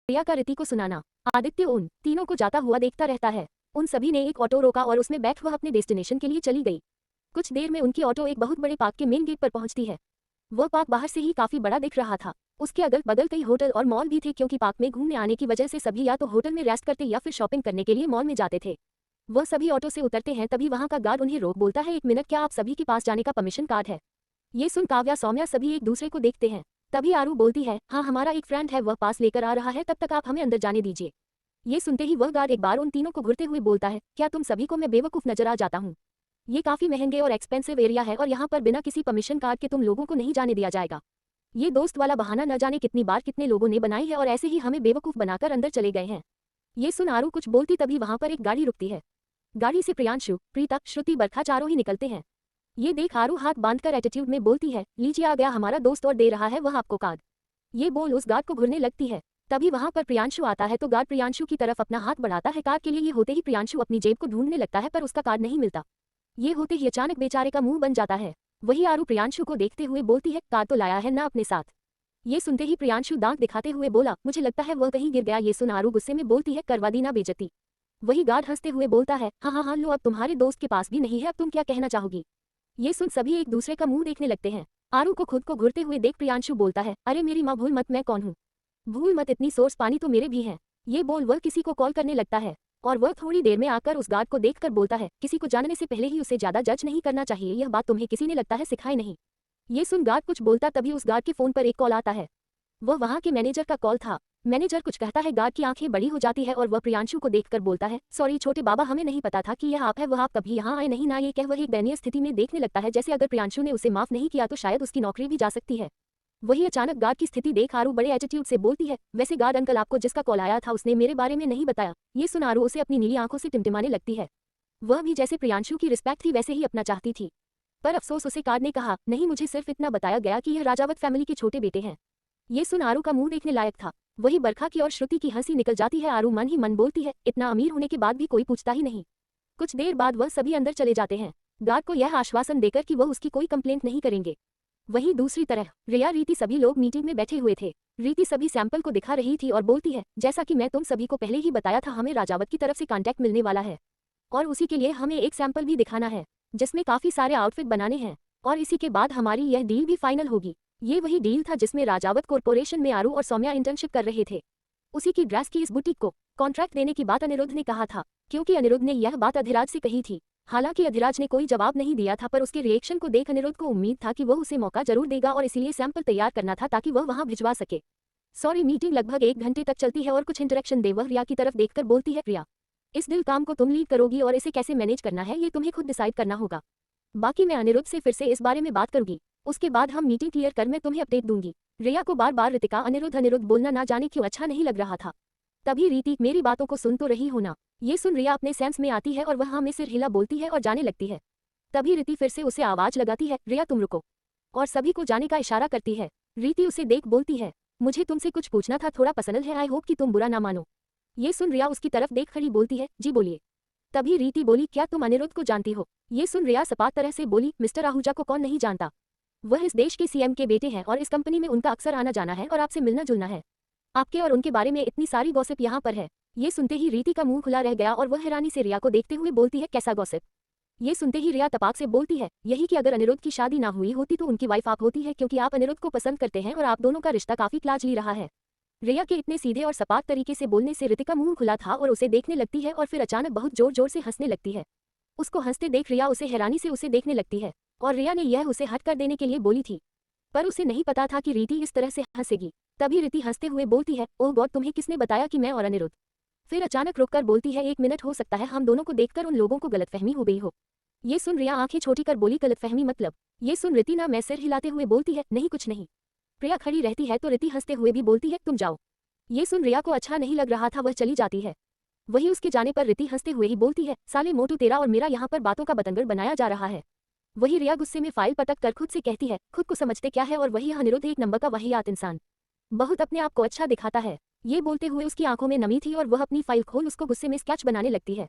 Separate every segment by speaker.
Speaker 1: रिया का रीति को सुनाना। आदित्य उन तीनों को जाता हुआ देखता रहता है। उन सभी ने एक ऑटो रोका और उसमें बैठ वह अपने डेस्टिनेशन के लिए चली गई। कुछ देर में उनकी ऑटो एक बहुत बड़े पार्क के मेन गेट पर पहुंचती है। वह पार्क बाहर से ही काफी बड़ा दिख रहा था। उसके अगल बगल कई होटल और मॉल भी थे, क्योंकि पार्क में घूमने आने की वजह से सभी या तो होटल में रेस्ट करते या फिर शॉपिंग करने के लिए मॉल में जाते थे। वह सभी ऑटो से उतरते हैं, तभी वहां का गार्ड उन्हें रोक बोलता है, 1 मिनट, क्या आप सभी के पास जाने का परमिशन कार्ड है? ये सुन काव्या सौम्या सभी एक दूसरे को देखते हैं। तभी आरू बोलती है, हाँ हमारा एक फ्रेंड है, वह पास लेकर आ रहा है, तब तक आप हमें अंदर जाने दीजिए। ये सुनते ही वह गार्ड एक बार उन तीनों को घूरते हुए बोलता है, क्या तुम सभी को मैं बेवकूफ नजर आ जाता हूँ? ये काफी महंगे और एक्सपेंसिव एरिया है और यहाँ पर बिना किसी परमिशन कार्ड के तुम लोगों को नहीं जाने दिया जाएगा। ये दोस्त वाला बहाना न जाने कितनी बार कितने लोगों ने बनाई है और ऐसे ही हमें बेवकूफ बनाकर अंदर चले गए हैं। ये सुन आरू कुछ बोलती, तभी वहां पर एक गाड़ी रुकती है। गाड़ी से प्रियांशु, प्रीता, श्रुति, बरखा चारों ही निकलते हैं। ये देख आरू हाथ बांधकर एटीट्यूड में बोलती है, लीजिए आ गया हमारा दोस्त और दे रहा है वह आपको कार्ड। ये बोल उस गार्ड को घूरने लगती है। तभी वहां पर प्रियांशु आता है तो गार्ड प्रियांशु की तरफ अपना हाथ बढ़ाता है कार्ड के लिए। ये होते ही प्रियांशु अपनी जेब को ढूंढने लगता है पर उसका कार्ड नहीं मिलता। ये होते ही अचानक बेचारे का मुंह बन जाता है। वही आरू प्रियांशु को देखते हुए बोलती है, कार्ड तो लाया है ना अपने साथ? ये सुनते ही प्रियांशु दांत दिखाते हुए बोला, मुझे लगता है वह कहीं गिर गया। ये सुन आरू गुस्से में बोलती है, करवा दी ना बेइज्जती। वही गार्ड हंसते हुए बोलता है, हाँ हाँ हाँ लो, अब तुम्हारे दोस्त के पास भी नहीं है, अब तुम क्या कहना चाहोगी? ये सुन सभी एक दूसरे का मुंह देखने लगते हैं। आरू को खुद को घूरते हुए देख प्रियांशु बोलता है, अरे मेरी माँ भूल मत, मैं कौन हूँ? भूल मत, इतनी सोर्स पानी तो मेरे भी हैं। ये बोल वह किसी को कॉल करने लगता है और वह थोड़ी देर में आकर उस गार्ड को देखकर बोलता है, किसी को जानने से पहले ही उसे ज्यादा जज नहीं करना चाहिए, यह बात तुम्हें किसी ने लगता है सिखाई नहीं। ये सुन गार्ड कुछ बोलता, तभी उस गार्ड के फोन पर एक कॉल आता है। वह वहां के मैनेजर का कॉल था। मैनेजर कुछ कहता है, गार्ड की आंखें बड़ी हो जाती है और वह प्रियांशु को देखकर बोलता है, सॉरी छोटे बाबा, हमें नहीं पता था कि यह आप है, वह आप कभी यहाँ आए नहीं ना। ये कह वह एक दयनीय स्थिति में देखने लगता है, जैसे अगर प्रियांशु ने उसे माफ नहीं किया तो शायद उसकी नौकरी भी जा सकती है। वही अचानक गार्ड की स्थिति देख आरू बड़े एटीट्यूड से बोलती है, वैसे गार्ड अंकल, आपको जिसका कॉल आया था उसने मेरे बारे में नहीं बताया। ये सुन आरू उसे अपनी नीली आंखों से टिमटिमाने लगती है। वह भी जैसे प्रियांशु की रिस्पेक्ट थी वैसे ही अपना चाहती थी, पर अफसोस उसे गार्ड ने कहा, नहीं, मुझे सिर्फ इतना बताया गया कि यह राजावत फैमिली के छोटे बेटे हैं। ये सुन आरू का मुंह देखने लायक था। वही बरखा की और श्रुति की हंसी निकल जाती है। आरू मन ही मन बोलती है, इतना अमीर होने के बाद भी कोई पूछता ही नहीं। कुछ देर बाद वह सभी अंदर चले जाते हैं, गार्ड को यह आश्वासन देकर कि वह उसकी कोई कंप्लेंट नहीं करेंगे। वहीं दूसरी तरह रिया, रीति, सभी लोग मीटिंग में बैठे हुए थे। रीति सभी सैंपल को दिखा रही थी और बोलती है, जैसा कि मैं तुम सभी को पहले ही बताया था, हमें राजावत की तरफ से कॉन्टैक्ट मिलने वाला है और उसी के लिए हमें एक सैंपल भी दिखाना है जिसमें काफी सारे आउटफिट बनाने हैं और इसी के बाद हमारी यह डील भी फाइनल होगी। ये वही डील था जिसमें राजावत कॉर्पोरेशन में आरू और सौम्या इंटर्नशिप कर रहे थे। उसी की ड्रेस की इस बुटीक को कॉन्ट्रैक्ट देने की बात अनिरुद्ध ने कहा था, क्योंकि अनिरुद्ध ने यह बात अधिराज से कही थी। हालांकि अधिराज ने कोई जवाब नहीं दिया था, पर उसके रिएक्शन को देख अनिरुद्ध को उम्मीद था कि वह उसे मौका जरूर देगा और इसीलिए सैंपल तैयार करना था ताकि वह वहां भिजवा सके। सॉरी, मीटिंग लगभग 1 घंटे तक चलती है और कुछ इंटरेक्शन दे। वह रिया की तरफ देखकर बोलती है, रिया, इस डील काम को तुम लीड करोगी और इसे कैसे मैनेज करना है ये तुम्हें खुद डिसाइड करना होगा। बाकी मैं अनिरुद्ध से फिर से इस बारे में बात करूंगी, उसके बाद हम मीटिंग क्लियर कर मैं तुम्हें अपडेट दूंगी। रिया को बार बार रितिका अनिरुद्ध बोलना ना जाने क्यों अच्छा नहीं लग रहा था। तभी रीति, मेरी बातों को सुन तो रही हो ना? ये सुन रिया अपने सेंस में आती है और वह हमें सिर हिला बोलती है और जाने लगती है। तभी रीति फिर से उसे आवाज लगाती है, रिया तुम रुको, और सभी को जाने का इशारा करती है। रीति उसे देख बोलती है, मुझे तुमसे कुछ पूछना था, थोड़ा पर्सनल है, आई होप कि तुम बुरा ना मानो। ये सुन रिया उसकी तरफ देख खड़ी बोलती है, जी बोलिए। तभी रीति बोली, क्या तुम अनिरुद्ध को जानती हो? ये सुन रिया सपाट तरह से बोली, मिस्टर आहूजा को कौन नहीं जानता, वह इस देश के सीएम के बेटे हैं और इस कंपनी में उनका अक्सर आना जाना है और आपसे मिलना जुलना है। आपके और उनके बारे में इतनी सारी गॉसिप यहाँ पर है। ये सुनते ही रीति का मुंह खुला रह गया और वह हैरानी से रिया को देखते हुए बोलती है, कैसा गॉसिप? ये सुनते ही रिया तपाक से बोलती है, यही कि अगर अनिरुद्ध की शादी ना हुई होती तो उनकी वाइफ आप होती है, क्योंकि आप अनिरुद्ध को पसंद करते हैं और आप दोनों का रिश्ता काफी क्लाजली रहा है। रिया के इतने सीधे और सपाट तरीके से बोलने से ऋतिका मुंह खुला था और उसे देखने लगती है और फिर अचानक बहुत जोर जोर से हंसने लगती है। उसको हंसते देख रिया उसे हैरानी से उसे देखने लगती है और रिया ने यह उसे हट कर देने के लिए बोली थी, पर उसे नहीं पता था कि रीति इस तरह से हंसेगी। तभी रीति हंसते हुए बोलती है, ओह गॉड, तुम्हें किसने बताया कि मैं और अनिरुद्ध? फिर अचानक रुककर बोलती है, 1 मिनट, हो सकता है हम दोनों को देखकर उन लोगों को गलतफहमी हो गई हो। ये सुन रिया आंखें छोटी कर बोली, गलतफहमी मतलब? ये सुन रीति ना मैं सिर हिलाते हुए बोलती है, नहीं कुछ नहीं। प्रिया खड़ी रहती है तो रीति हंसते हुए भी बोलती है, तुम जाओ। ये सुन रिया को अच्छा नहीं लग रहा था, वह चली जाती है। वही उसके जाने पर रीति हंसते हुए ही बोलती है, साले मोटू, तेरा और मेरा यहाँ पर बातों का बतंगड़ बनाया जा रहा है। वही रिया गुस्से में फाइल पटक कर खुद से कहती है, खुद को समझते क्या है, और वही अनिरुद्ध एक नंबर का वाहियात इंसान, बहुत अपने आप को अच्छा दिखाता है। ये बोलते हुए उसकी आंखों में नमी थी और वह अपनी फाइल खोल उसको गुस्से में स्केच बनाने लगती है।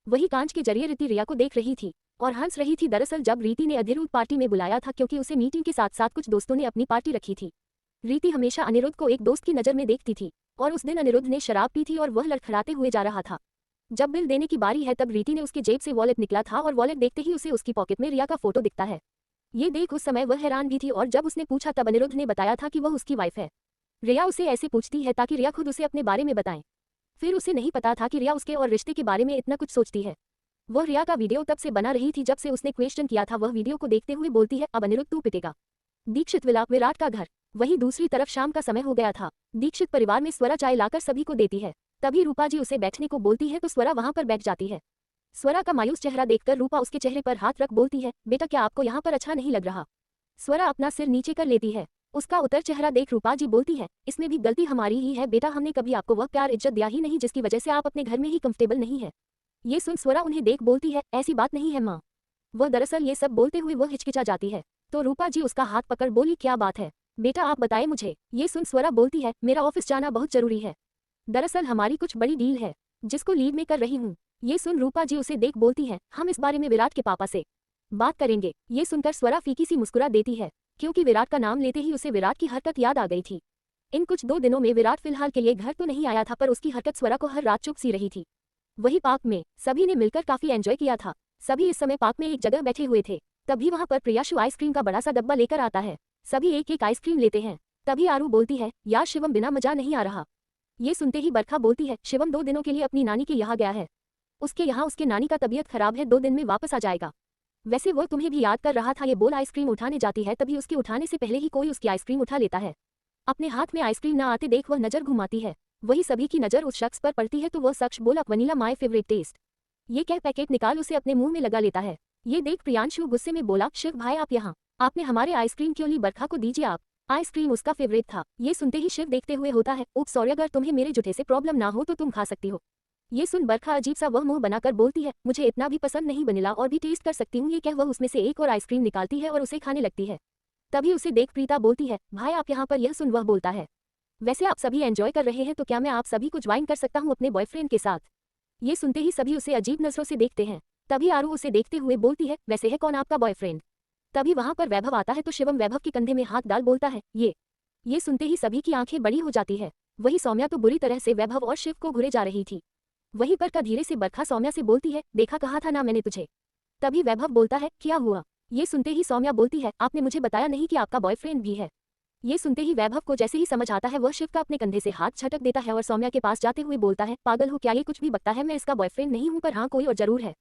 Speaker 1: वही कांच के जरिए रीति रिया को देख रही थी और हंस रही थी। दरअसल जब रीति ने अनिरुद्ध पार्टी में बुलाया था, क्योंकि उसे मीटिंग के साथ साथ कुछ दोस्तों ने अपनी पार्टी रखी थी। रीति हमेशा अनिरुद्ध को एक दोस्त की नज़र में देखती थी और उस दिन अनिरुद्ध ने शराब पी थी और वह लड़खड़ाते हुए जा रहा था। जब बिल देने की बारी है तब रीति ने उसके जेब से वॉलेट निकला था और वॉलेट देखते ही उसे उसकी पॉकेट में रिया का फोटो दिखता है। ये देख उस समय वह हैरान भी थी और जब उसने पूछा तब अनिरुद्ध ने बताया था कि वह उसकी वाइफ है। रिया उसे ऐसे पूछती है ताकि रिया खुद उसे अपने बारे में बताए। फिर उसे नहीं पता था कि रिया उसके और रिश्ते के बारे में इतना कुछ सोचती है। वह रिया का वीडियो तब से बना रही थी जब से उसने क्वेश्चन किया था। वह वीडियो को देखते हुए बोलती है, अब अनिरुद्ध तू पिटेगा। दीक्षित विला विराट का घर। वहीं दूसरी तरफ शाम का समय हो गया था। दीक्षित परिवार में स्वरा चाय लाकर सभी को देती है। तभी रूपा जी उसे बैठने को बोलती है तो स्वरा वहां पर बैठ जाती है। स्वरा का मायूस चेहरा देखकर रूपा उसके चेहरे पर हाथ रख बोलती है, बेटा क्या आपको यहाँ पर अच्छा नहीं लग रहा। स्वरा अपना सिर नीचे कर लेती है। उसका उतर चेहरा देख रूपा जी बोलती है, इसमें भी गलती हमारी ही है बेटा, हमने कभी आपको वह प्यार इज्जत दिया ही नहीं जिसकी वजह से आप अपने घर में ही कंफर्टेबल नहीं है। ये सुन स्वरा उन्हें देख बोलती है, ऐसी बात नहीं है माँ। वह दरअसल ये सब बोलते हुए वह हिचकिचा जाती है। तो रूपा जी उसका हाथ पकड़ बोली, क्या बात है बेटा आप बताएं मुझे। ये सुन स्वरा बोलती है, मेरा ऑफिस जाना बहुत जरूरी है। दरअसल हमारी कुछ बड़ी डील है जिसको लीड में कर रही हूँ। ये सुन रूपा जी उसे देख बोलती है, हम इस बारे में विराट के पापा से बात करेंगे। ये सुनकर स्वरा फीकी सी मुस्कुरा देती है क्योंकि विराट का नाम लेते ही उसे विराट की हरकत याद आ गई थी। इन कुछ 2 दिनों में विराट फिलहाल के लिए घर तो नहीं आया था पर उसकी हरकत स्वरा को हर रात चुभ सी रही थी। वही पार्क में सभी ने मिलकर काफी एंजॉय किया था। सभी इस समय पार्क में एक जगह बैठे हुए थे। तभी वहां पर प्रियाशु आइसक्रीम का बड़ा सा डब्बा लेकर आता है। सभी एक एक आइसक्रीम लेते हैं। तभी आरू बोलती है, यार शिवम बिना मजा नहीं आ रहा। ये सुनते ही बरखा बोलती है, शिवम 2 दिनों के लिए अपनी नानी के यहाँ गया है। उसके यहाँ उसके नानी का तबीयत खराब है, 2 दिन में वापस आ जाएगा। वैसे वो तुम्हें भी याद कर रहा था। ये बोल आइसक्रीम उठाने जाती है तभी उसके उठाने से पहले ही कोई उसकी आइसक्रीम उठा लेता है। अपने हाथ में आइसक्रीम ना आते देख वह नजर घुमाती है। वही सभी की नजर उस शख्स पर पड़ती है तो वह शख्स बोला, वनीला माय फेवरेट टेस्ट। ये कह पैकेट निकाल उसे अपने मुंह में लगा लेता है। ये देख प्रियांशु गुस्से में बोला, शिव भाई आप यहाँ, आपने हमारे आइसक्रीम क्यों ली, बरखा को दीजिए आप। आइसक्रीम उसका फेवरेट था। ये सुनते ही शिव देखते हुए होता है, ओप सॉरी, अगर तुम्हें मेरे जूठे से प्रॉब्लम ना हो तो तुम खा सकती हो। ये सुन बरखा अजीब सा वह मुंह बनाकर बोलती है, मुझे इतना भी पसंद नहीं, वनीला और भी टेस्ट कर सकती हूँ। ये कह वह उसमें से एक और आइसक्रीम निकालती है और उसे खाने लगती है। तभी उसे देख प्रीता बोलती है, भाई आप यहाँ पर। यह सुन वह बोलता है, वैसे आप सभी एंजॉय कर रहे हैं तो क्या मैं आप सभी को ज्वाइन कर सकता हूँ अपने बॉयफ्रेंड के साथ। ये सुनते ही सभी उसे अजीब नजरों से देखते हैं। तभी आरू उसे देखते हुए बोलती है, वैसे है कौन आपका बॉयफ्रेंड। तभी वहां पर वैभव आता है तो शिवम वैभव के कंधे में हाथ डाल बोलता है, ये सुनते ही सभी की आंखें बड़ी हो जाती है। वही सौम्या तो बुरी तरह से वैभव और शिव को घुरे जा रही थी। वहीं पर का धीरे से बरखा सौम्या से बोलती है, देखा कहा था ना मैंने तुझे। तभी वैभव बोलता है, क्या हुआ। ये सुनते ही सौम्या बोलती है, आपने मुझे बताया नहीं कि आपका बॉयफ्रेंड भी है। ये सुनते ही वैभव को जैसे ही समझ आता है वह शिव का अपने कंधे से हाथ झटक देता है और सौम्या के पास जाते हुए बोलता है, पागल हो क्या, ये कुछ भी बकता है, मैं इसका बॉयफ्रेंड नहीं हूं, पर हाँ कोई और जरूर है।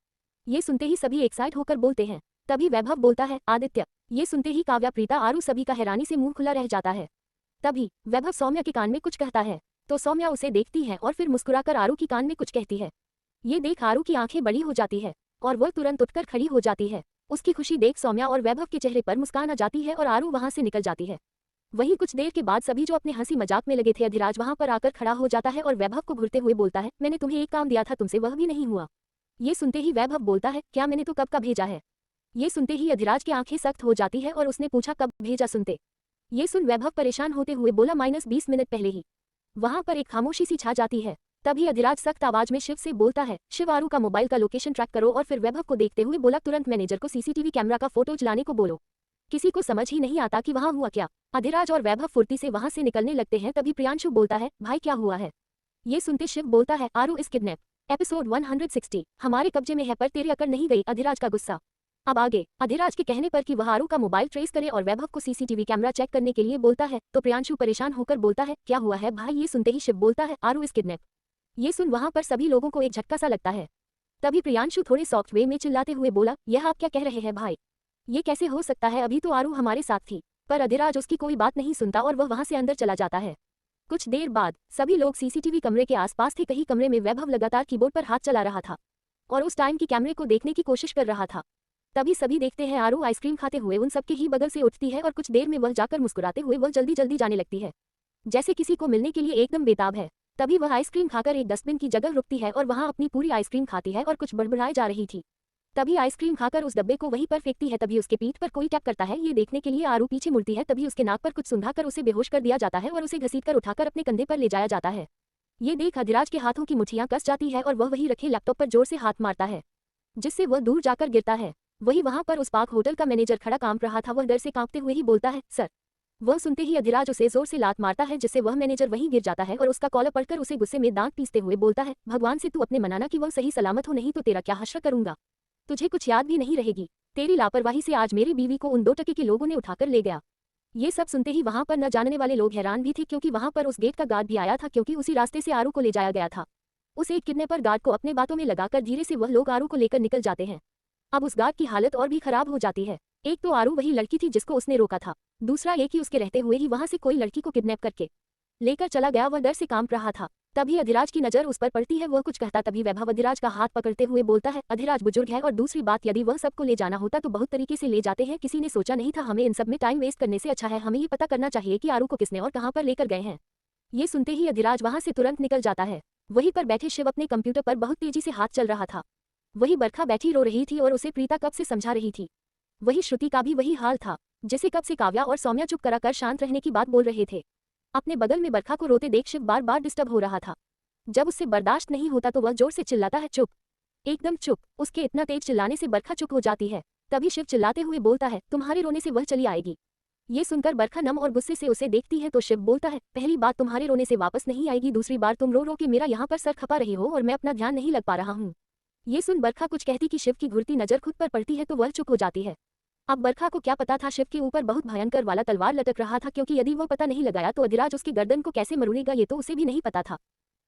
Speaker 1: ये सुनते ही सभी एक्साइट होकर बोलते हैं। तभी वैभव बोलता है, आदित्य। ये सुनते ही काव्या, प्रीता, आरू सभी का हैरानी से मुंह खुला रह जाता है। तभी वैभव सौम्या के कान में कुछ कहता है तो सौम्या उसे देखती है और फिर मुस्कुराकर आरू की कान में कुछ कहती है। ये देख आरू की आंखें बड़ी हो जाती है और वह तुरंत उठकर खड़ी हो जाती है। उसकी खुशी देख सौम्या और वैभव के चेहरे पर मुस्कान आ जाती है और आरू वहां से निकल जाती है। वहीं कुछ देर के बाद सभी जो अपने हंसी मजाक में लगे थे, अधिराज वहां पर आकर खड़ा हो जाता है और वैभव को घूरते हुए बोलता है, मैंने तुम्हें एक काम दिया था, तुमसे वह भी नहीं हुआ। ये सुनते ही वैभव बोलता है, क्या मैंने तो कब का भेजा है। ये सुनते ही अधिराज की आंखें सख्त हो जाती है और उसने पूछा, कब भेजा। सुनते ये सुन वैभव परेशान होते हुए बोला, -20 मिनट पहले ही। वहां पर एक खामोशी सी छा जाती है। तभी अधिराज सख्त आवाज में शिव से बोलता है, शिव आरू का मोबाइल का लोकेशन ट्रैक करो। और फिर वैभव को देखते हुए बोला, तुरंत मैनेजर को सीसीटीवी कैमरा का फोटो लाने को बोलो। किसी को समझ ही नहीं आता कि वहां हुआ क्या। अधिराज और वैभव फुर्ती से वहां से निकलने लगते हैं। तभी प्रियांशु बोलता है, भाई क्या हुआ है। ये सुनते शिव बोलता है, आरू इस किडनैप। एपिसोड 160 हमारे कब्जे में है पर तेरी अकड़ नहीं गई। अधिराज का गुस्सा। अब आगे अधिराज के कहने पर कि वह आरू का मोबाइल ट्रेस करे और वैभव को सीसीटीवी कैमरा चेक करने के लिए बोलता है तो प्रियांशु परेशान होकर बोलता है, क्या हुआ है भाई। ये सुनते ही शिव बोलता है, आरू इस किडनैप। ये सुन वहां पर सभी लोगों को एक झटका सा लगता है। तभी प्रियांशु थोड़े सॉफ्ट वे में चिल्लाते हुए बोला, यह आप क्या कह रहे हैं भाई, ये कैसे हो सकता है, अभी तो आरू हमारे साथ थी। पर अधिराज उसकी कोई बात नहीं सुनता और वह वहां से अंदर चला जाता है। कुछ देर बाद सभी लोग सीसीटीवी कमरे के आसपास थे। कहीं कमरे में वैभव लगातार कीबोर्ड पर हाथ चला रहा था और उस टाइम की कैमरे को देखने की कोशिश कर रहा था। तभी सभी देखते हैं आरू आइसक्रीम खाते हुए उन सबके ही बगल से उठती है और कुछ देर में वह जाकर मुस्कुराते हुए वह जल्दी जल्दी जाने लगती है, जैसे किसी को मिलने के लिए एकदम बेताब है। तभी वह आइसक्रीम खाकर एक डस्टबिन की जगह रुकती है और वहां अपनी पूरी आइसक्रीम खाती है और कुछ बड़बड़ाए जा रही थी। तभी आइसक्रीम खाकर उस डब्बे को वहीं पर फेंकती है। तभी उसके पीठ पर कोई टैप करता है। ये देखने के लिए आरू पीछे मुड़ती है। तभी उसके नाक पर कुछ सूंघाकर उसे बेहोश कर दिया जाता है और उसे घसीटकर उठाकर अपने कंधे पर ले जाया जाता है। ये देख अधिराज के हाथों की मुठ्ठियां कस जाती है और वह वही रखे लैपटॉप पर जोर से हाथ मारता है, जिससे वह दूर जाकर गिरता है। वही वहां पर उस पार्क होटल का मैनेजर खड़ा काम रहा था। वह डर से कांपते हुए ही बोलता है, सर वह सुनते ही अधिराज उसे जोर से लात मारता है जिससे वह मैनेजर वहीं गिर जाता है और उसका कॉलर पड़कर उसे गुस्से में दांत पीसते हुए बोलता है, भगवान से तू अपने मनाना कि वह सही सलामत हो, नहीं तो तेरा क्या हश्र करूंगा। तुझे कुछ याद भी नहीं रहेगी। तेरी लापरवाही से आज मेरी बीवी को उन 2 टके के लोगों ने उठाकर ले गया। ये सब सुनते ही वहां पर न जानने वाले लोग हैरान भी थे क्योंकि वहां पर उस गेट का गार्ड भी आया था क्योंकि उसी रास्ते से आरू को ले जाया गया था। उस एक किडनैपर गार्ड को अपने बातों में लगाकर धीरे से वह लोग आरू को लेकर निकल जाते हैं। अब उस गार्ड की हालत और भी खराब हो जाती है। एक तो आरू वही लड़की थी जिसको उसने रोका था, दूसरा ये कि उसके रहते हुए ही वहां से कोई लड़की को किडनैप करके लेकर चला गया। वह डर से कांप रहा था। तभी अधिराज की नजर उस पर पड़ती है। वह कुछ कहता तभी वैभव अधिराज का हाथ पकड़ते हुए बोलता है, अधिराज बुजुर्ग है और दूसरी बात यदि वह सबको ले जाना होता तो बहुत तरीके से ले जाते हैं, किसी ने सोचा नहीं था। हमें इन सब में टाइम वेस्ट करने से अच्छा है हमें ये पता करना चाहिए कि आरू को किसने और कहां पर लेकर गए हैं। ये सुनते ही अधिराज वहां से तुरंत निकल जाता है। वहीं पर बैठे शिव अपने कंप्यूटर पर बहुत तेजी से हाथ चल रहा था। वही बरखा बैठी रो रही थी और उसे प्रीता कब से समझा रही थी। वही श्रुति का भी वही हाल था, जिसे कब से काव्या और सौम्या चुप कराकर शांत रहने की बात बोल रहे थे। अपने बगल में बरखा को रोते देख शिव बार बार डिस्टर्ब हो रहा था। जब उससे बर्दाश्त नहीं होता तो वह जोर से चिल्लाता है, चुप, एकदम चुप। उसके इतना तेज चिल्लाने से बरखा चुप हो जाती है। तभी शिव चिल्लाते हुए बोलता है, तुम्हारे रोने से वह चली आएगी। ये सुनकर बरखा नम और गुस्से से उसे देखती है तो शिव बोलता है, पहली बात तुम्हारे रोने से वापस नहीं आएगी, दूसरी बार तुम रो रो के मेरा यहाँ पर सर खपा रही हो और मैं अपना ध्यान नहीं लग पा रहा हूँ। ये सुन बरखा कुछ कहती कि शिव की घुरती नजर खुद पर पड़ती है तो वह चुप हो जाती है। अब बरखा को क्या पता था शिव के ऊपर बहुत भयंकर वाला तलवार लटक रहा था क्योंकि यदि वह पता नहीं लगाया तो अधिराज उसकी गर्दन को कैसे मरोड़ेगा ये तो उसे भी नहीं पता था।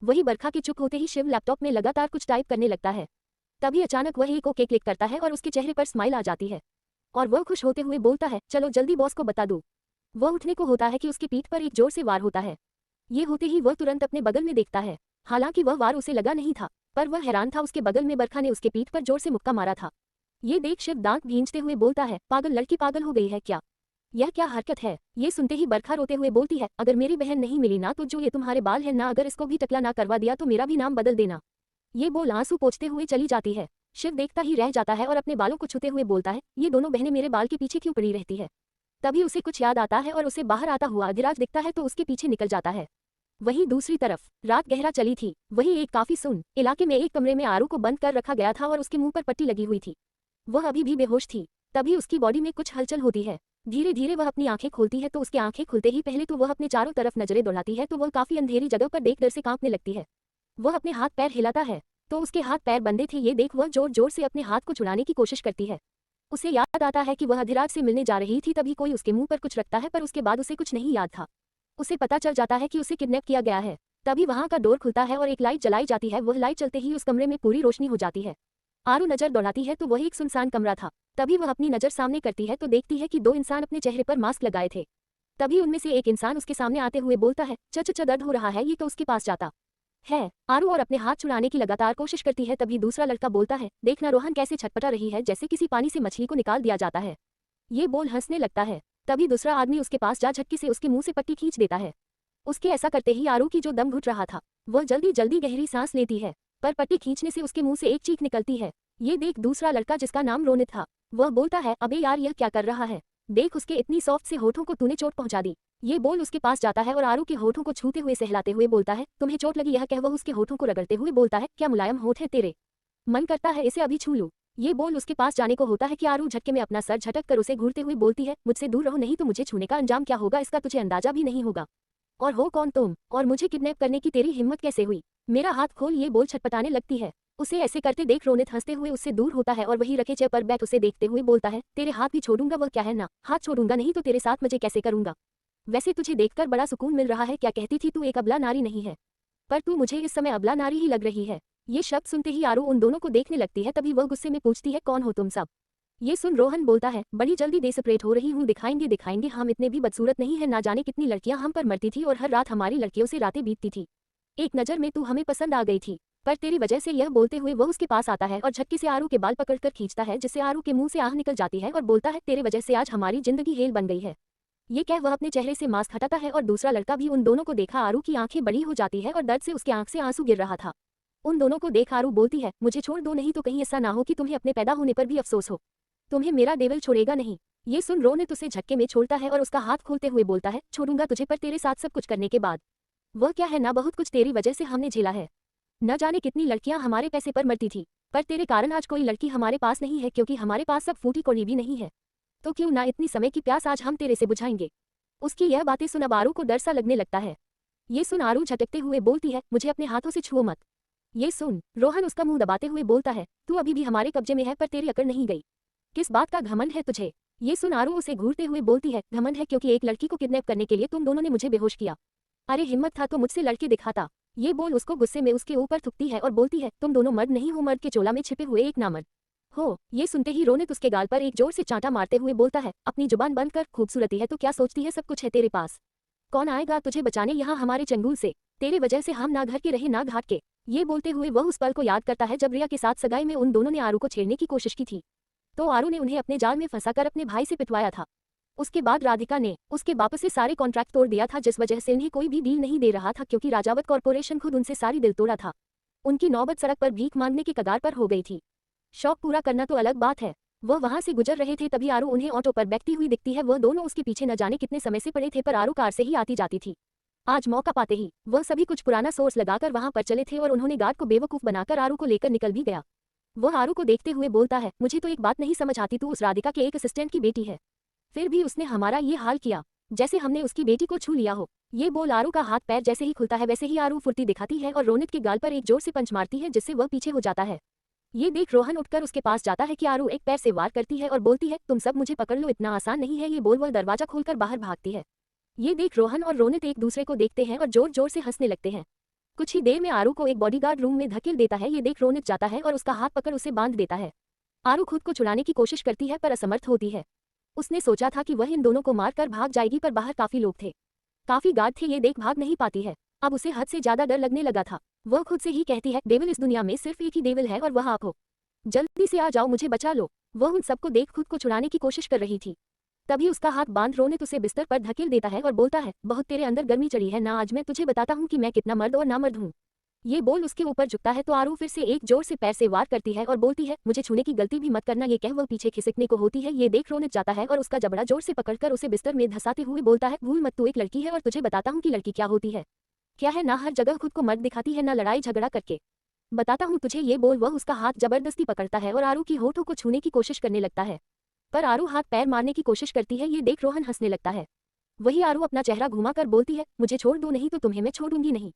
Speaker 1: वही बरखा के चुप होते ही शिव लैपटॉप में लगातार कुछ टाइप करने लगता है। तभी अचानक वह एक ओके क्लिक करता है और उसके चेहरे पर स्माइल आ जाती है और वह खुश होते हुए बोलता है, चलो जल्दी बॉस को बता दो। वह उठने को होता है कि उसकी पीठ पर एक जोर से वार होता है। ये होते ही वह तुरंत अपने बगल में देखता है। हालांकि वह वार उसे लगा नहीं था, पर वह हैरान था, उसके बगल में बरखा ने उसके पीठ पर जोर से मुक्का मारा था। ये देख शिव दांत भींचते हुए बोलता है, पागल लड़की, पागल हो गई है क्या? यह क्या हरकत है? ये सुनते ही बरखा रोते हुए बोलती है, अगर मेरी बहन नहीं मिली ना तो जो ये तुम्हारे बाल है ना, अगर इसको भी टकला ना करवा दिया तो मेरा भी नाम बदल देना। ये बोल आंसू पोंछते हुए चली जाती है। शिव देखता ही रह जाता है और अपने बालों को छूते हुए बोलता है, ये दोनों बहनें मेरे बाल के पीछे क्यों पड़ी रहती है? तभी उसे कुछ याद आता है और उसे बाहर आता हुआ अधिराज दिखता है तो उसके पीछे निकल जाता है। वहीं दूसरी तरफ रात गहरा चली थी। वहीं एक काफी सुन इलाके में एक कमरे में आरू को बंद कर रखा गया था और उसके मुंह पर पट्टी लगी हुई थी। वह अभी भी बेहोश थी। तभी उसकी बॉडी में कुछ हलचल होती है। धीरे धीरे वह अपनी आंखें खोलती है तो उसके आंखें खुलते ही पहले तो वह अपने चारों तरफ नजरें दौड़ाती है तो वह काफी अंधेरी जगह पर देख डर से कांपने लगती है। वह अपने हाथ पैर हिलाता है तो उसके हाथ पैर बंधे थे। ये देख वह जोर जोर से अपने हाथ को छुड़ाने की कोशिश करती है। उसे याद आता है कि वह अधिराज से मिलने जा रही थी, तभी कोई उसके मुंह पर कुछ रखता है पर उसके बाद उसे कुछ नहीं याद था। उसे पता चल जाता है कि उसे किडनैप किया गया है। तभी वहां का डोर खुलता है और एक लाइट जलाई जाती है। वह लाइट चलते ही उस कमरे में पूरी रोशनी हो जाती है। आरू नजर दौड़ाती है तो वह एक सुनसान कमरा था। तभी वह अपनी नजर सामने करती है तो देखती है कि 2 इंसान अपने चेहरे पर मास्क लगाए थे। तभी उनमें से एक इंसान उसके सामने आते हुए बोलता है, च दर्द हो रहा है, ये तो उसके पास जाता है। आरू और अपने हाथ छुड़ाने की लगातार कोशिश करती है। तभी दूसरा लड़का बोलता है, देखना रोहन कैसे छटपटा रही है, जैसे किसी पानी से मछली को निकाल दिया जाता है। ये बोल हंसने लगता है। तभी दूसरा आदमी उसके पास जा झटके से उसके मुंह से पट्टी खींच देता है। उसके ऐसा करते ही आरू की जो दम घुट रहा था वह जल्दी जल्दी गहरी सांस लेती है, पर पट्टी खींचने से उसके मुंह से एक चीख निकलती है। ये देख दूसरा लड़का जिसका नाम रोनित था वह बोलता है, अबे यार यह क्या कर रहा है, देख उसके इतनी सॉफ्ट से होठों को तूने चोट पहुंचा दी। ये बोल उसके पास जाता है और आरू के होठों को छूते हुए सहलाते हुए बोलता है, तुम्हें चोट लगी? यह कह वह उसके होठों को रगड़ते हुए बोलता है, क्या मुलायम होठ है तेरे, मन करता है इसे अभी छू लूं। ये बोल उसके पास जाने को होता है कि आरू झटके में अपना सर झटक कर उसे घूरते हुए बोलती है, मुझसे दूर रहो नहीं तो मुझे छूने का अंजाम क्या होगा इसका तुझे अंदाजा भी नहीं होगा। और हो कौन तुम, और मुझे किडनैप करने की तेरी हिम्मत कैसे हुई? मेरा हाथ खोल। ये बोल छटपटाने लगती है। उसे ऐसे करते देख रोनित हंसते हुए उससे दूर होता है और वही रखे चेयर पर बैठ उसे देखते हुए बोलता है, तेरे हाथ भी छोड़ूंगा। वह क्या है ना, हाथ छोड़ूंगा नहीं तो तेरे साथ मजे कैसे करूंगा। वैसे तुझे देखकर बड़ा सुकून मिल रहा है, क्या कहती थी तू एक अबला नारी नहीं है, पर तू मुझे इस समय अबला नारी ही लग रही है। ये शब्द सुनते ही आरू उन दोनों को देखने लगती है। तभी वह गुस्से में पूछती है, कौन हो तुम सब? ये सुन रोहन बोलता है, बड़ी जल्दी डेस्परेट हो रही हूँ, दिखाएंगे दिखाएंगे, हम इतने भी बदसूरत नहीं है, ना जाने कितनी लड़कियां हम पर मरती थी और हर रात हमारी लड़कियों से रातें बीतती थी। एक नजर में तू हमें पसंद आ गई थी, पर तेरी वजह से। यह बोलते हुए वह उसके पास आता है और झटके से आरू के बाल पकड़कर खींचता है, जिससे आरू के मुंह से आह निकल जाती है और बोलता है, तेरे वजह से आज हमारी जिंदगी हेल बन गई है। ये कह वह अपने चेहरे से मास्क हटाता है और दूसरा लड़का भी उन दोनों को देखा आरू की आंखें बड़ी हो जाती है और दर्द से उसकी आंख से आंसू गिर रहा था। उन दोनों को देख आरू बोलती है, मुझे छोड़ दो नहीं तो कहीं ऐसा ना हो कि तुम्हें अपने पैदा होने पर भी अफसोस हो। तुम्हें मेरा डेविल छोड़ेगा नहीं। ये सुन रोनित उसे झटके में छोड़ता है और उसका हाथ खोलते हुए बोलता है, छोड़ूंगा तुझे, पर तेरे साथ सब कुछ करने के बाद। वह क्या है ना, बहुत कुछ तेरी वजह से हमने झेला है। न जाने कितनी लड़कियां हमारे पैसे पर मरती थी, पर तेरे कारण आज कोई लड़की हमारे पास नहीं है, क्योंकि हमारे पास सब फूटी कौड़ी भी नहीं है। तो क्यों ना इतनी समय की प्यास आज हम तेरे से बुझाएंगे। उसकी यह बातें सुन अब आरू को डर सा लगने लगता है। ये सुन आरू झटकते हुए बोलती है, मुझे अपने हाथों से छुओ मत। ये सुन रोहन उसका मुंह दबाते हुए बोलता है, तू अभी भी हमारे कब्जे में है पर तेरी अकड़ नहीं गई। किस बात का घमंड है तुझे? ये सुन आरू उसे घूरते हुए बोलती है, घमंड है क्योंकि एक लड़की को किडनैप करने के लिए तुम दोनों ने मुझे बेहोश किया। अरे हिम्मत था तो मुझसे लड़के दिखाता। ये बोल उसको गुस्से में उसके ऊपर थुकती है और बोलती है, तुम दोनों मर्द नहीं हो, मर्द के चोला में छिपे हुए एक नामर्द हो। ये सुनते ही रोनित उसके गाल पर एक जोर से चांटा मारते हुए बोलता है, अपनी जुबान बंद कर, खूबसूरती है तो क्या सोचती है सब कुछ है तेरे पास। कौन आएगा तुझे बचाने यहाँ हमारे चंगुल से? तेरे वजह से हम ना घर के रहे ना घाट के। ये बोलते हुए वह उस पल को याद करता है जब रिया के साथ सगाई में उन दोनों ने आरू को छेड़ने की कोशिश की थी। तो आरू ने उन्हें अपने जाल में फंसाकर अपने भाई से पिटवाया था। उसके बाद राधिका ने उसके वापस से सारे कॉन्ट्रैक्ट तोड़ दिया था, जिस वजह से उन्हें कोई भी डील नहीं दे रहा था क्योंकि राजावत कॉर्पोरेशन खुद उनसे सारी दिल तोड़ा था। उनकी नौबत सड़क पर भीख मांगने की कगार पर हो गई थी। शौक पूरा करना तो अलग बात है। वह वहां से गुजर रहे थे तभी आरू उन्हें ऑटो पर बैठती हुई दिखती है। वह दोनों उसके पीछे न जाने कितने समय से पड़े थे पर आरू कार से ही आती जाती थी। आज मौका पाते ही वह सभी कुछ पुराना सोर्स लगाकर वहां पर चले थे और उन्होंने गार्ड को बेवकूफ बनाकर आरू को लेकर निकल भी गया। वह आरू को देखते हुए बोलता है, मुझे तो एक बात नहीं समझ आती, तू उस राधिका के एक असिस्टेंट की बेटी है, फिर भी उसने हमारा ये हाल किया जैसे हमने उसकी बेटी को छू लिया हो। ये बोल आरू का हाथ पैर जैसे ही खुलता है वैसे ही आरू फुर्ती दिखाती है और रोनित के गाल पर एक जोर से पंच मारती है जिससे वह पीछे हो जाता है। ये देख रोहन उठकर उसके पास जाता है कि आरू एक पैर से वार करती है और बोलती है, तुम सब मुझे पकड़ लो, इतना आसान नहीं है। ये बोल वह दरवाजा खोलकर बाहर भागती है। ये देख रोहन और रोनित एक दूसरे को देखते हैं और जोर जोर से हंसने लगते हैं। कुछ ही देर में आरू को एक बॉडीगार्ड रूम में धकेल देता है। ये देख रोनित जाता है और उसका हाथ पकड़ उसे बांध देता है। आरू खुद को छुड़ाने की कोशिश करती है पर असमर्थ होती है। उसने सोचा था कि वह इन दोनों को मार कर भाग जाएगी पर बाहर काफी लोग थे, काफी गार्ड थे, ये देख भाग नहीं पाती है। अब उसे हद से ज्यादा डर लगने लगा था। वह खुद से ही कहती है, डेविल इस दुनिया में सिर्फ एक ही डेविल है और वह आप हो, जल्दी से आ जाओ, मुझे बचा लो। वह उन सबको देख खुद को छुड़ाने की कोशिश कर रही थी। तभी उसका हाथ बांध रोनित उसे बिस्तर पर धकेल देता है और बोलता है, बहुत तेरे अंदर गर्मी चढ़ी है ना, आज मैं तुझे बताता हूँ कि मैं कितना मर्द और नामर्द हूँ। ये बोल उसके ऊपर झुकता है तो आरू फिर से एक जोर से पैर से वार करती है और बोलती है, मुझे छूने की गलती भी मत करना। ये कह वह पीछे खिसकने को होती है। ये देख रोनित जाता है और उसका जबड़ा जोर से पकड़कर उसे बिस्तर में धंसाते हुए बोलता है, भूल मत, तू एक लड़की है और तुझे बताता हूँ कि लड़की क्या होती है, क्या है ना हर जगह खुद को मर्द दिखाती है ना लड़ाई झगड़ा करके, बताता हूँ तुझे। ये बोल वह उसका हाथ जबरदस्ती पकड़ता है और आरू की होठों को छूने की कोशिश करने लगता है पर आरू हाथ पैर मारने की कोशिश करती है। ये देख रोहन हंसने लगता है। वही आरू अपना चेहरा घुमाकर बोलती है, मुझे छोड़ दो, नहीं तो तुम्हें मैं छोड़ूंगी नहीं,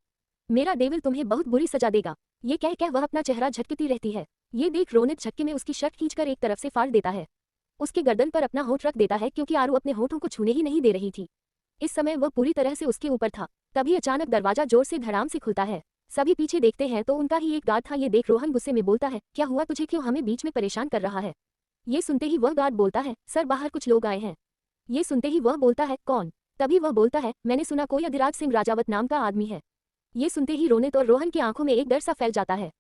Speaker 1: मेरा डेविल तुम्हें बहुत बुरी सजा देगा। ये कह वह अपना चेहरा झटकती रहती है। ये देख रोनित झटके में उसकी शर्ट खींचकर एक तरफ से फाड़ देता है, उसके गर्दन पर अपना होठ रख देता है क्योंकि आरू अपने होठों को छूने ही नहीं दे रही थी। इस समय वह पूरी तरह से उसके ऊपर था। तभी अचानक दरवाजा जोर से धड़ाम से खुलता है। सभी पीछे देखते हैं तो उनका ही एक गार्ड था। ये देख रोहन गुस्से में बोलता है, क्या हुआ तुझे, क्यों हमें बीच में परेशान कर रहा है। ये सुनते ही वह गार्ड बोलता है, सर बाहर कुछ लोग आए हैं। ये सुनते ही वह बोलता है, कौन। तभी वह बोलता है, मैंने सुना कोई अधिराज सिंह राजावत नाम का आदमी है। ये सुनते ही रोनित और रोहन की आंखों में एक डर सा फैल जाता है।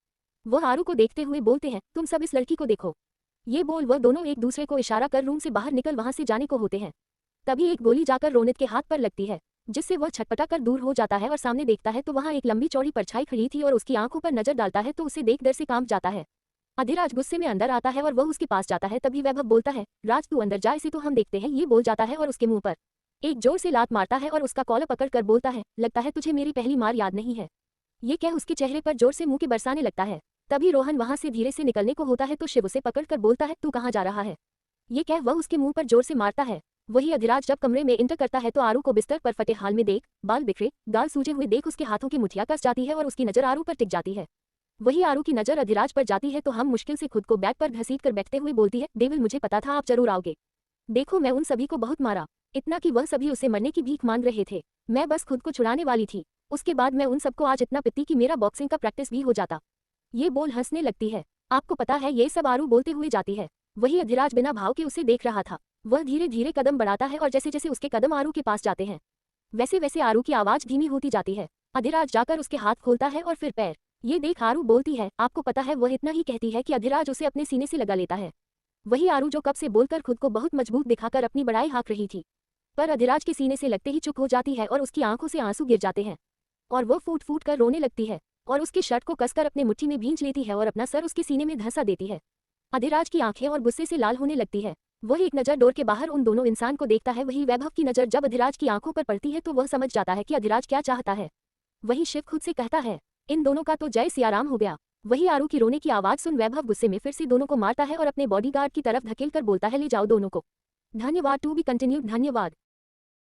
Speaker 1: वह आरू को देखते हुए बोलते हैं, तुम सब इस लड़की को देखो। ये बोल वह दोनों एक दूसरे को इशारा कर रूम से बाहर निकल वहां से जाने को होते हैं। तभी एक गोली जाकर रोनित के हाथ पर लगती है जिससे वह छटपटा कर दूर हो जाता है और सामने देखता है तो वहां एक लंबी चौड़ी परछाई खड़ी थी और उसकी आंखों पर नजर डालता है तो उसे देख डर से कांप जाता है। अधिराज गुस्से में अंदर आता है और वह उसके पास जाता है। तभी वैभव बोलता है, राज तू अंदर जा, इसे तो हम देखते हैं। ये बोल जाता है और उसके मुंह पर एक जोर से लात मारता है और उसका कॉलर पकड़कर बोलता है, लगता है तुझे मेरी पहली मार याद नहीं है। ये कह उसके चेहरे पर जोर से मुंह के बरसाने लगता है। तभी रोहन वहां से धीरे से निकलने को होता है तो शिव उसे पकड़कर बोलता है, तू कहाँ जा रहा है। ये कह वह उसके मुंह पर जोर से मारता है। वही अधिराज जब कमरे में इंटर करता है तो आरू को बिस्तर पर फटे हाल में देख, बाल बिखरे, गाल सूजे हुए देख उसके हाथों की मुठिया कस जाती है और उसकी नजर आरू पर टिक जाती है। वही आरू की नजर अधिराज पर जाती है तो हम मुश्किल से खुद को बैग पर घसीट कर बैठते हुए बोलती है, डेविल मुझे पता था आप जरूर आओगे। देखो मैं उन सभी को बहुत मारा, इतना कि वह सभी उसे मरने की भीख मांग रहे थे। मैं बस खुद को छुड़ाने वाली थी। उसके बाद मैं उन सबको आज इतना पिटी कि मेरा बॉक्सिंग का प्रैक्टिस भी हो जाता। ये बोल हंसने लगती है। आपको पता है ये सब आरू बोलते हुए जाती है। वही अधिराज बिना भाव के उसे देख रहा था। वह धीरे धीरे कदम बढ़ाता है और जैसे जैसे उसके कदम आरू के पास जाते हैं वैसे वैसे आरू की आवाज धीमी होती जाती है। अधिराज जाकर उसके हाथ खोलता है और फिर पैर। ये देख आरू बोलती है, आपको पता है। वह इतना ही कहती है कि अधिराज उसे अपने सीने से लगा लेता है। वही आरू जो कब से बोलकर खुद को बहुत मजबूत दिखाकर अपनी बड़ाई हाँक रही थी पर अधिराज के सीने से लगते ही चुप हो जाती है और उसकी आंखों से आंसू गिर जाते हैं और वह फूट फूट कर रोने लगती है और उसकी शर्ट को कसकर अपने मुट्ठी में भींच लेती है और अपना सर उसके सीने में धंसा देती है। अधिराज की आंखें और गुस्से से लाल होने लगती है। वह एक नजर डोर के बाहर उन दोनों इंसान को देखता है। वही वैभव की नजर जब अधिराज की आंखों पर पड़ती है तो वह समझ जाता है कि अधिराज क्या चाहता है। वही शिव खुद से कहता है, इन दोनों का तो जय सियाराम हो गया। वही आरू की रोने की आवाज सुन वैभव गुस्से में फिर से दोनों को मारता है और अपने बॉडीगार्ड की तरफ धकेल कर बोलता है, ले जाओ दोनों को। धन्यवाद, टू बी कंटिन्यूड। धन्यवाद।